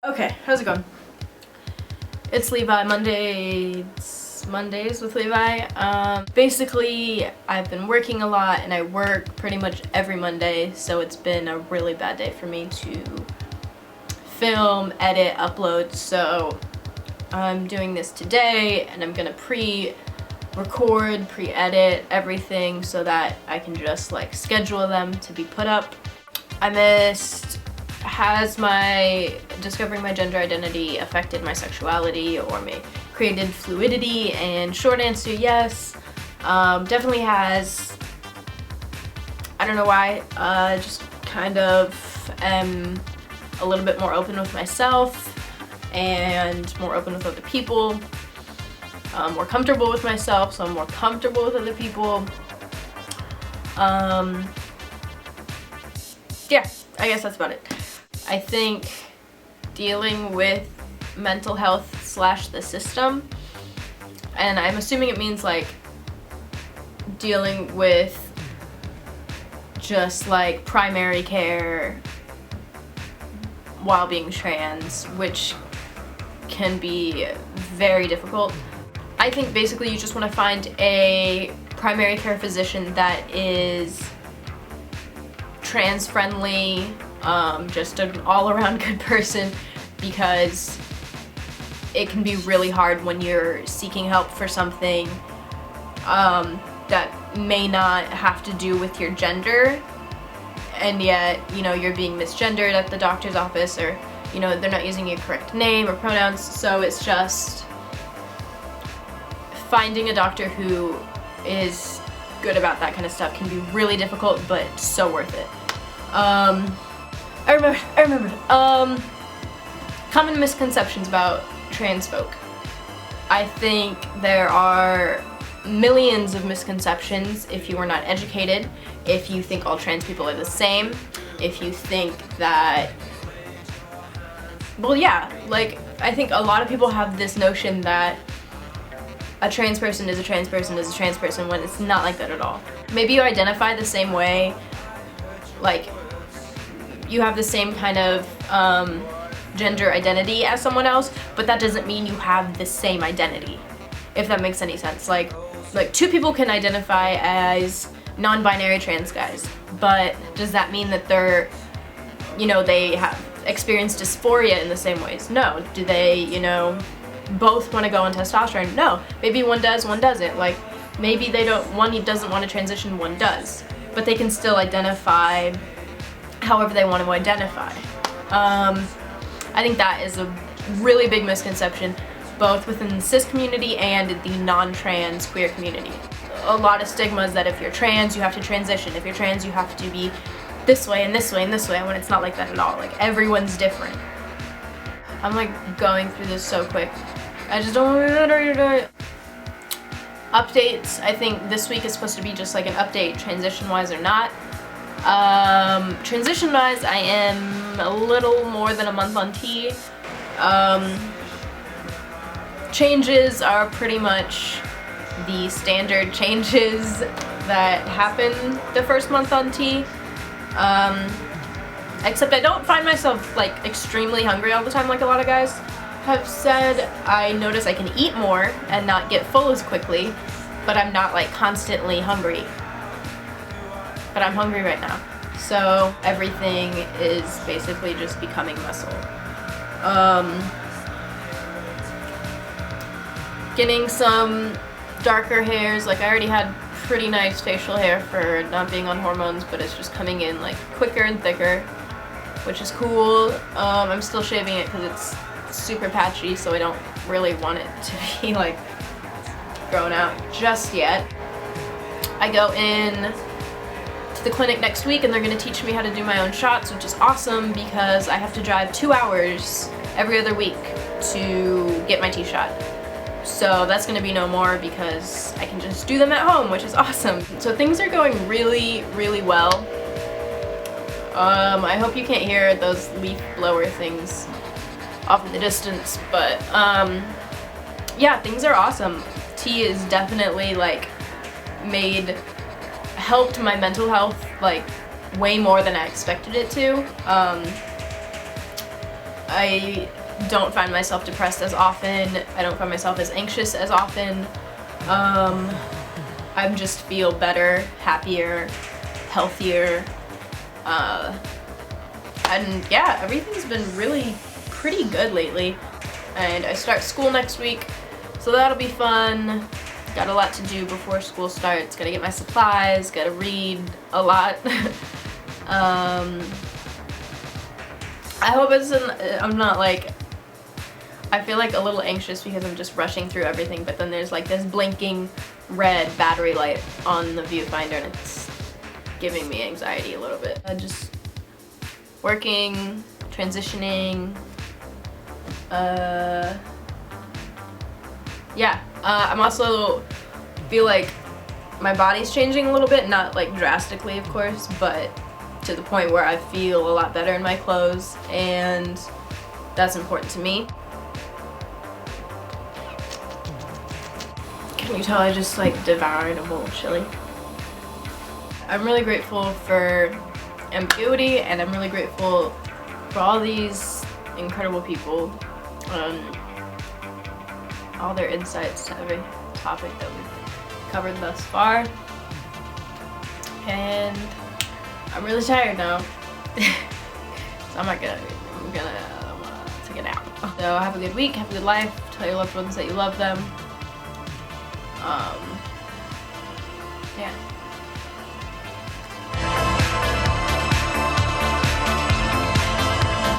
Okay, how's it going? It's Levi, Mondays with Levi. Basically, I've been working a lot and I work pretty much every Monday, so it's been a really bad day for me to film, edit, upload, so I'm doing this today and I'm gonna pre-record, pre-edit everything so that I can just like schedule them to be put up. Has my discovering my gender identity affected my sexuality or created fluidity? And short answer, yes. Definitely has. I don't know why. Just kind of am a little bit more open with myself and more open with other people. More comfortable with myself, so I'm more comfortable with other people. Yeah, I guess that's about it. I think dealing with mental health / the system, and I'm assuming it means like dealing with just like primary care while being trans, which can be very difficult. I think basically you just want to find a primary care physician that is trans friendly, just an all-around good person, because it can be really hard when you're seeking help for something that may not have to do with your gender, and yet, you know, you're being misgendered at the doctor's office, or, you know, they're not using your correct name or pronouns. So it's just finding a doctor who is good about that kind of stuff can be really difficult, but so worth it. I remember. Common misconceptions about trans folk. I think there are millions of misconceptions if you are not educated, if you think all trans people are the same, if you think that, well, yeah, like, I think a lot of people have this notion that a trans person is a trans person is a trans person, when it's not like that at all. Maybe you identify the same way, like, you have the same kind of gender identity as someone else, but that doesn't mean you have the same identity, if that makes any sense. Like two people can identify as non-binary trans guys, but does that mean that they're, you know, they have experienced dysphoria in the same ways? No. Do they, you know, both want to go on testosterone? No. Maybe one does, one doesn't. Like, maybe one doesn't want to transition, one does, but they can still identify however they want to identify. I think that is a really big misconception, both within the cis community and the non-trans queer community. A lot of stigmas that if you're trans, you have to transition. If you're trans, you have to be this way and this way and this way, when it's not like that at all. Like, everyone's different. I'm like going through this so quick. I just don't know. Updates. I think this week is supposed to be just like an update, transition-wise or not. Transition-wise, I am a little more than a month on T. Changes are pretty much the standard changes that happen the first month on T. Except I don't find myself like extremely hungry all the time like a lot of guys have said. I notice I can eat more and not get full as quickly, but I'm not like constantly hungry. But I'm hungry right now. So everything is basically just becoming muscle. Getting some darker hairs. Like, I already had pretty nice facial hair for not being on hormones, but it's just coming in like quicker and thicker, which is cool. I'm still shaving it because it's super patchy, so I don't really want it to be like grown out just yet. I go in to the clinic next week and they're going to teach me how to do my own shots, which is awesome because I have to drive 2 hours every other week to get my T-shot. So that's going to be no more because I can just do them at home, which is awesome. So things are going really, really well. I hope you can't hear those leaf blower things off in the distance, but yeah, things are awesome. T is definitely like helped my mental health like way more than I expected it to. I don't find myself depressed as often. I don't find myself as anxious as often. I just feel better, happier, healthier. And yeah, everything's been really pretty good lately. And I start school next week, so that'll be fun. Got a lot to do before school starts. Gotta get my supplies, gotta read a lot. I hope I'm not like, I feel like a little anxious because I'm just rushing through everything, but then there's like this blinking red battery light on the viewfinder and it's giving me anxiety a little bit. Just working, transitioning, yeah. I'm also feel like my body's changing a little bit, not like drastically of course, but to the point where I feel a lot better in my clothes, and that's important to me. Can you tell I just like devoured a bowl of chili? I'm really grateful for ambiguity, and I'm really grateful for all these incredible people, all their insights to every topic that we've covered thus far. And I'm really tired now, so I'm gonna take a nap. So have a good week, have a good life, tell your loved ones that you love them. Yeah.